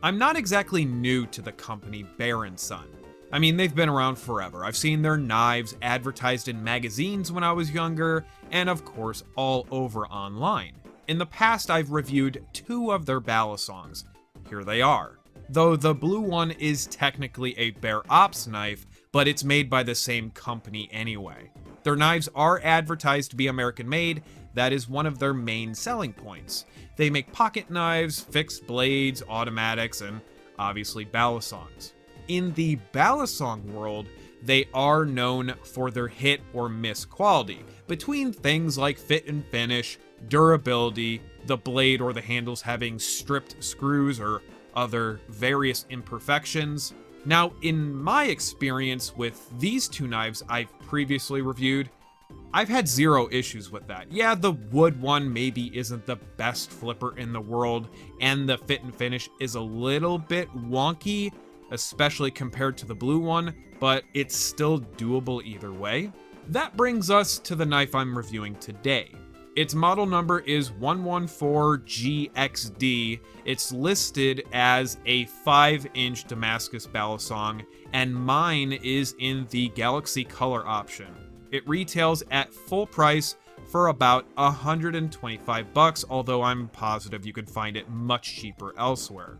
I'm not exactly new to the company Bear Son. I mean, they've been around forever. I've seen their knives advertised in magazines when I was younger, and of course, all over online. In the past, I've reviewed 2 of their Balisongs. Here they are. Though the blue one is technically a Bear Ops knife, but it's made by the same company anyway. Their knives are advertised to be American made. That is one of their main selling points. They make pocket knives, fixed blades, automatics, and obviously Balisongs. In the Balisong world, they are known for their hit or miss quality, between things like fit and finish, durability, the blade or the handles having stripped screws or other various imperfections. Now, in my experience with these 2 knives I've previously reviewed, I've had 0 issues with that. Yeah, the wood one maybe isn't the best flipper in the world, and the fit and finish is a little bit wonky, especially compared to the blue one, but it's still doable either way. That brings us to the knife I'm reviewing today. Its model number is 114GXD. It's listed as a 5-inch Damascus Balisong, and mine is in the Galaxy color option. It retails at full price for about $125, although I'm positive you can find it much cheaper elsewhere.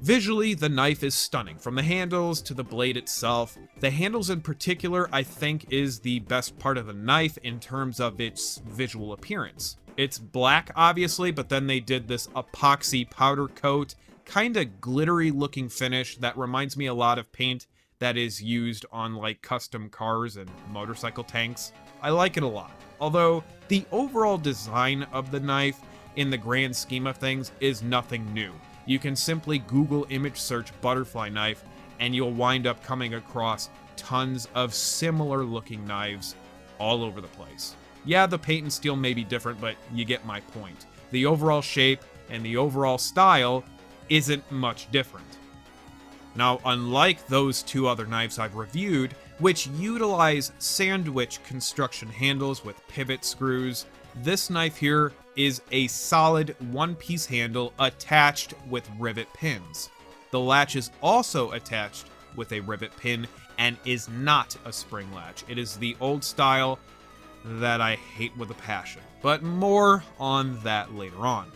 Visually, the knife is stunning, from the handles to the blade itself. The handles in particular, I think, is the best part of the knife in terms of its visual appearance. It's black, obviously, but then they did this epoxy powder coat, kind of glittery looking finish that reminds me a lot of paint that is used on like custom cars and motorcycle tanks. I like it a lot. Although the overall design of the knife in the grand scheme of things is nothing new. You can simply Google image search butterfly knife and you'll wind up coming across tons of similar looking knives all over the place. Yeah, the paint and steel may be different, but you get my point. The overall shape and the overall style isn't much different. Now, unlike those 2 other knives I've reviewed, which utilize sandwich construction handles with pivot screws, this knife here is a solid 1-piece handle attached with rivet pins. The latch is also attached with a rivet pin and is not a spring latch. It is the old style that I hate with a passion, but more on that later on.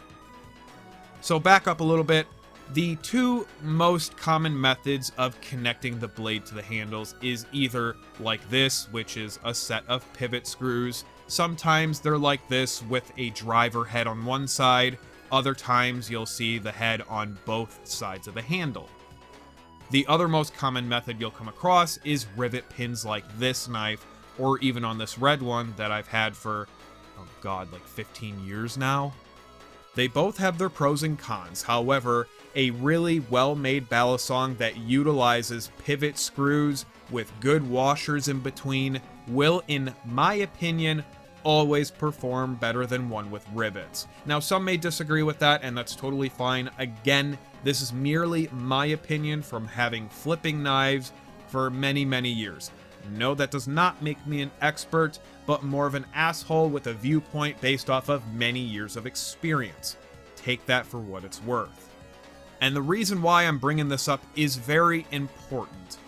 So back up a little bit. The 2 most common methods of connecting the blade to the handles is either like this, which is a set of pivot screws. Sometimes they're like this with a driver head on one side. Other times you'll see the head on both sides of the handle. The other most common method you'll come across is rivet pins like this knife, or even on this red one that I've had for, oh god, like 15 years now. They both have their pros and cons. However, a really well-made Balisong that utilizes pivot screws with good washers in between will, in my opinion, always perform better than one with rivets. Now, some may disagree with that, and that's totally fine. Again, this is merely my opinion from having flipping knives for many, many years. No, that does not make me an expert, but more of an asshole with a viewpoint based off of many years of experience. Take that for what it's worth. And the reason why I'm bringing this up is very important.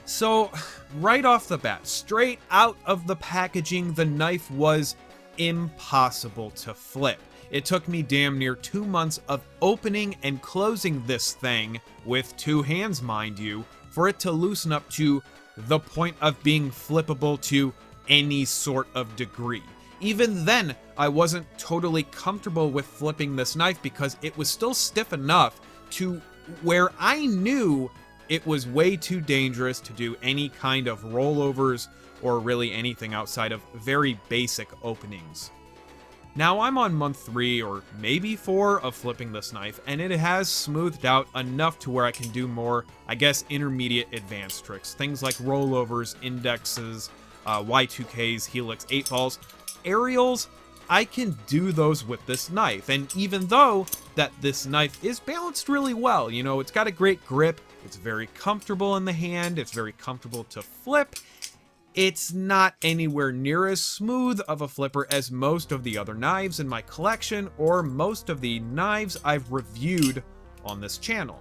So, right off the bat, straight out of the packaging, the knife was impossible to flip. It took me damn near 2 months of opening and closing this thing, with 2 hands mind you, for it to loosen up to the point of being flippable to any sort of degree. Even then, I wasn't totally comfortable with flipping this knife because it was still stiff enough to where I knew it was way too dangerous to do any kind of rollovers or really anything outside of very basic openings. Now I'm on month 3 or maybe 4 of flipping this knife, and it has smoothed out enough to where I can do more, I guess, intermediate advanced tricks. Things like rollovers, indexes, Y2Ks, helix 8 balls, aerials. I can do those with this knife, and even though that this knife is balanced really well, you know, it's got a great grip, it's very comfortable in the hand, it's very comfortable to flip, it's not anywhere near as smooth of a flipper as most of the other knives in my collection or most of the knives I've reviewed on this channel.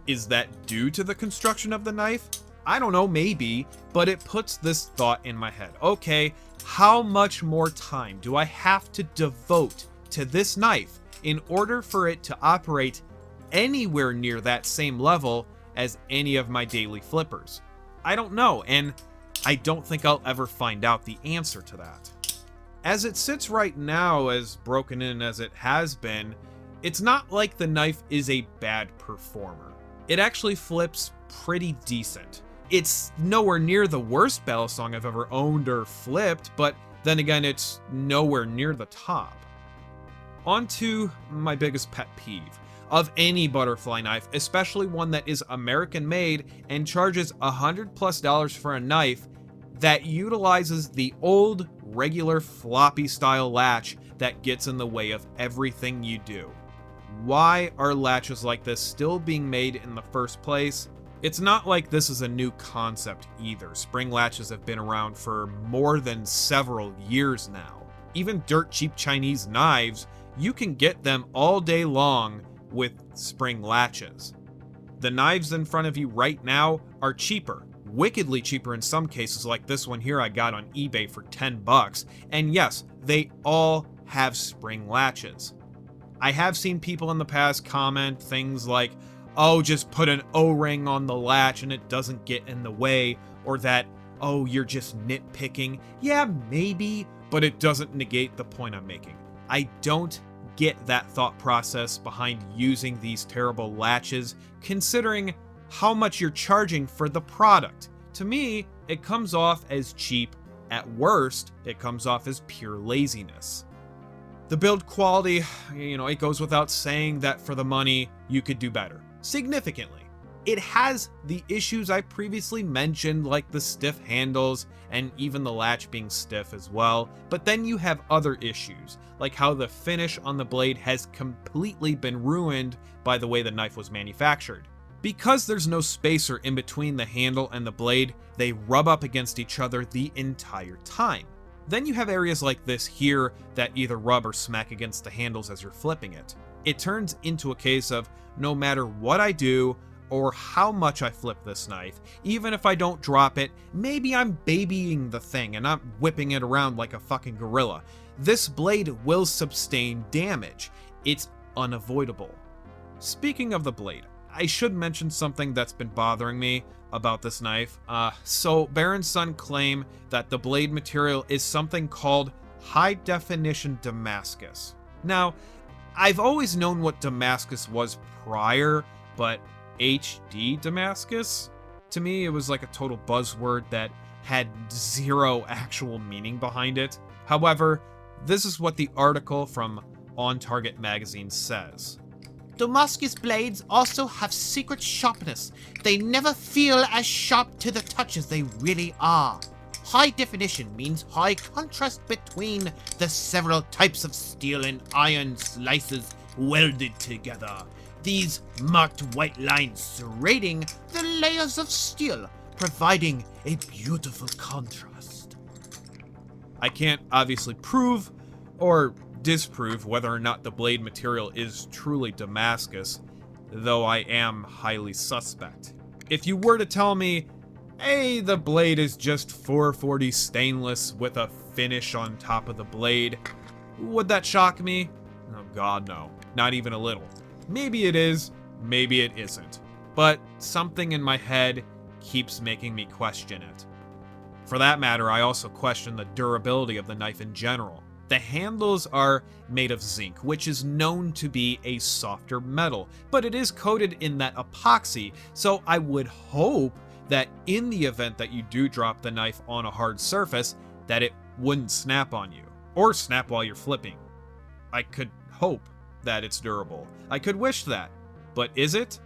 Is that due to the construction of the knife? I don't know, maybe, but it puts this thought in my head. Okay, how much more time do I have to devote to this knife in order for it to operate anywhere near that same level as any of my daily flippers? I don't know, and I don't think I'll ever find out the answer to that. As it sits right now, as broken in as it has been, it's not like the knife is a bad performer. It actually flips pretty decent. It's nowhere near the worst Balisong I've ever owned or flipped, but then again, it's nowhere near the top. On to my biggest pet peeve of any butterfly knife, especially one that is American made and charges $100+ for a knife that utilizes the old regular floppy style latch that gets in the way of everything you do. Why are latches like this still being made in the first place? It's not like this is a new concept either. Spring latches have been around for more than several years now. Even dirt cheap Chinese knives, you can get them all day long with spring latches. The knives in front of you right now are cheaper, wickedly cheaper in some cases, like this one here I got on eBay for $10. And yes, they all have spring latches. I have seen people in the past comment things like, oh, just put an O-ring on the latch and it doesn't get in the way, or that, oh, you're just nitpicking. Yeah, maybe, but it doesn't negate the point I'm making. I don't get that thought process behind using these terrible latches, considering how much you're charging for the product. To me, it comes off as cheap. At worst, it comes off as pure laziness. The build quality, it goes without saying that for the money, you could do better. Significantly. It has the issues I previously mentioned, like the stiff handles and even the latch being stiff as well, but then you have other issues, like how the finish on the blade has completely been ruined by the way the knife was manufactured. Because there's no spacer in between the handle and the blade, they rub up against each other the entire time. Then you have areas like this here that either rub or smack against the handles as you're flipping it. It turns into a case of no matter what I do or how much I flip this knife, even if I don't drop it, maybe I'm babying the thing and not whipping it around like a fucking gorilla, this blade will sustain damage. It's unavoidable. Speaking of the blade, I should mention something that's been bothering me about this knife. So Bear Son claim that the blade material is something called high definition Damascus. Now, I've always known what Damascus was prior, but HD Damascus? To me, it was like a total buzzword that had zero actual meaning behind it. However, this is what the article from On Target magazine says. Damascus blades also have secret sharpness. They never feel as sharp to the touch as they really are. High definition means high contrast between the several types of steel and iron slices welded together. These marked white lines serrating the layers of steel, providing a beautiful contrast. I can't obviously prove or disprove whether or not the blade material is truly Damascus, though I am highly suspect. If you were to tell me, hey, the blade is just 440 stainless with a finish on top of the blade, would that shock me? Oh god, no. Not even a little. Maybe it is, maybe it isn't. But something in my head keeps making me question it. For that matter, I also question the durability of the knife in general. The handles are made of zinc, which is known to be a softer metal, but it is coated in that epoxy, so I would hope that in the event that you do drop the knife on a hard surface, that it wouldn't snap on you, or snap while you're flipping. I could hope that it's durable. I could wish that, but is it?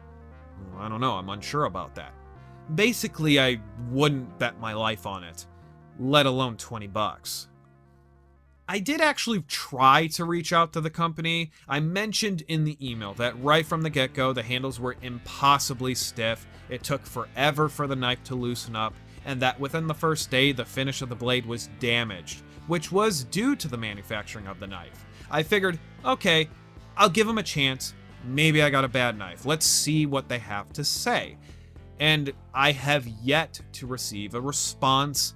I don't know, I'm unsure about that. Basically, I wouldn't bet my life on it, let alone $20. I did actually try to reach out to the company. I mentioned in the email that right from the get-go, the handles were impossibly stiff. It took forever for the knife to loosen up, and that within the first day, the finish of the blade was damaged, which was due to the manufacturing of the knife. I figured, okay, I'll give them a chance. maybe I got a bad knife. Let's see what they have to say. And I have yet to receive a response,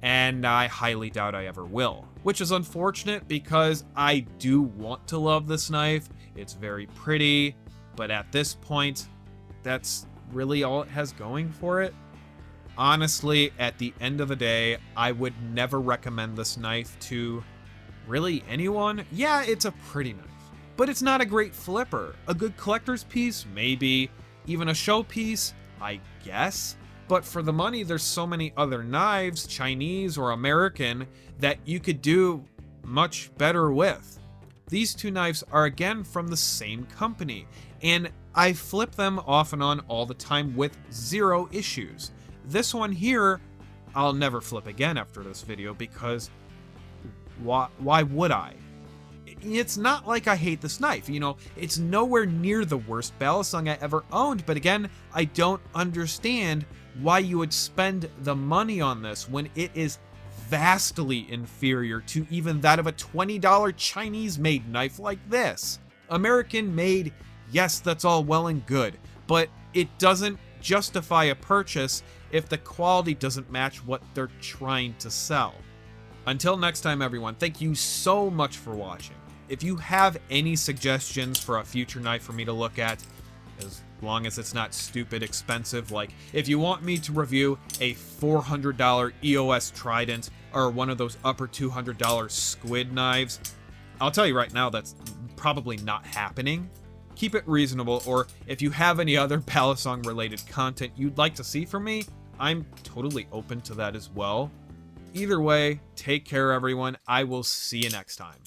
and I highly doubt I ever will. Which is unfortunate because I do want to love this knife. It's very pretty, but at this point, that's really all it has going for it. Honestly, at the end of the day, I would never recommend this knife to really anyone. Yeah, it's a pretty knife, but it's not a great flipper. A good collector's piece, maybe. Even a show piece, I guess. But for the money, there's so many other knives, Chinese or American, that you could do much better with. These two knives are again from the same company, and I flip them off and on all the time with zero issues. This one here, I'll never flip again after this video because why would I? It's not like I hate this knife, you know, it's nowhere near the worst Balisong I ever owned, but again, I don't understand why you would spend the money on this when it is vastly inferior to even that of a $20 Chinese-made knife like this. American-made, yes, that's all well and good, but it doesn't justify a purchase if the quality doesn't match what they're trying to sell. Until next time, everyone, thank you so much for watching. If you have any suggestions for a future knife for me to look at, as long as it's not stupid expensive, like if you want me to review a $400 EOS Trident or one of those upper $200 squid knives, I'll tell you right now that's probably not happening. Keep it reasonable, or if you have any other Balisong related content you'd like to see from me, I'm totally open to that as well. Either way, take care everyone. I will see you next time.